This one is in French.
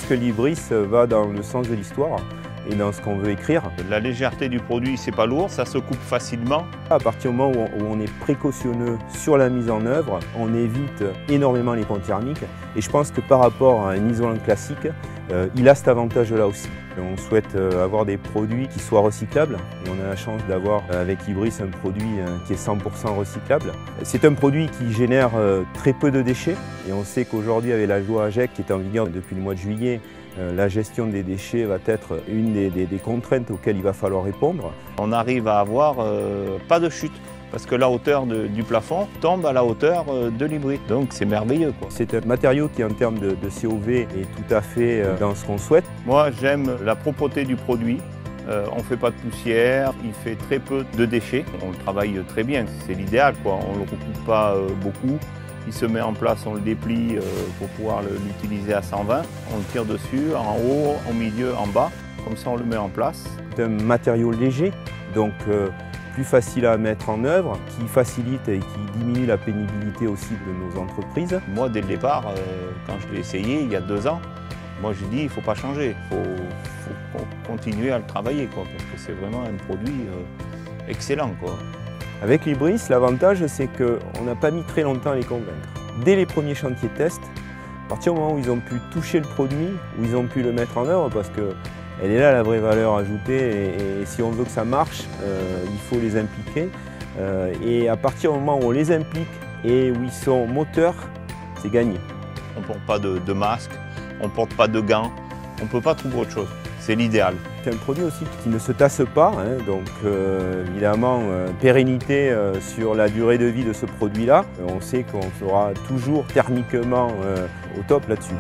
que l'Ibris va dans le sens de l'histoire et dans ce qu'on veut écrire. La légèreté du produit, c'est pas lourd, ça se coupe facilement. À partir du moment où on est précautionneux sur la mise en œuvre, on évite énormément les ponts thermiques et je pense que par rapport à un isolant classique, il a cet avantage-là aussi. On souhaite avoir des produits qui soient recyclables et on a la chance d'avoir avec Ibris un produit qui est 100% recyclable. C'est un produit qui génère très peu de déchets et on sait qu'aujourd'hui avec la loi AGEC qui est en vigueur depuis le mois de juillet, la gestion des déchets va être une des contraintes auxquelles il va falloir répondre. On arrive à avoir pas de chute parce que la hauteur du plafond tombe à la hauteur de l'Ibris. Donc c'est merveilleux, quoi. C'est un matériau qui en termes de COV est tout à fait dans ce qu'on souhaite. Moi j'aime la propreté du produit. On ne fait pas de poussière, il fait très peu de déchets. On le travaille très bien, c'est l'idéal, quoi. On ne le recoupe pas beaucoup. Il se met en place, on le déplie pour pouvoir l'utiliser à 120. On le tire dessus, en haut, au milieu, en bas. Comme ça, on le met en place. C'est un matériau léger, donc plus facile à mettre en œuvre, qui facilite et qui diminue la pénibilité aussi de nos entreprises. Moi, dès le départ, quand je l'ai essayé, il y a 2 ans, moi j'ai dit il ne faut pas changer, il faut continuer à le travailler, quoi, parce que c'est vraiment un produit excellent, quoi. Avec l'Ibris, l'avantage c'est qu'on n'a pas mis très longtemps à les convaincre. Dès les premiers chantiers tests, à partir du moment où ils ont pu toucher le produit, où ils ont pu le mettre en œuvre, parce qu'elle est là la vraie valeur ajoutée et si on veut que ça marche, il faut les impliquer. Et à partir du moment où on les implique et où ils sont moteurs, c'est gagné. On ne porte pas de masque, on ne porte pas de gants, on ne peut pas trouver autre chose. C'est l'idéal. C'est un produit aussi qui ne se tasse pas, hein, donc évidemment pérennité sur la durée de vie de ce produit-là. On sait qu'on sera toujours thermiquement au top là-dessus.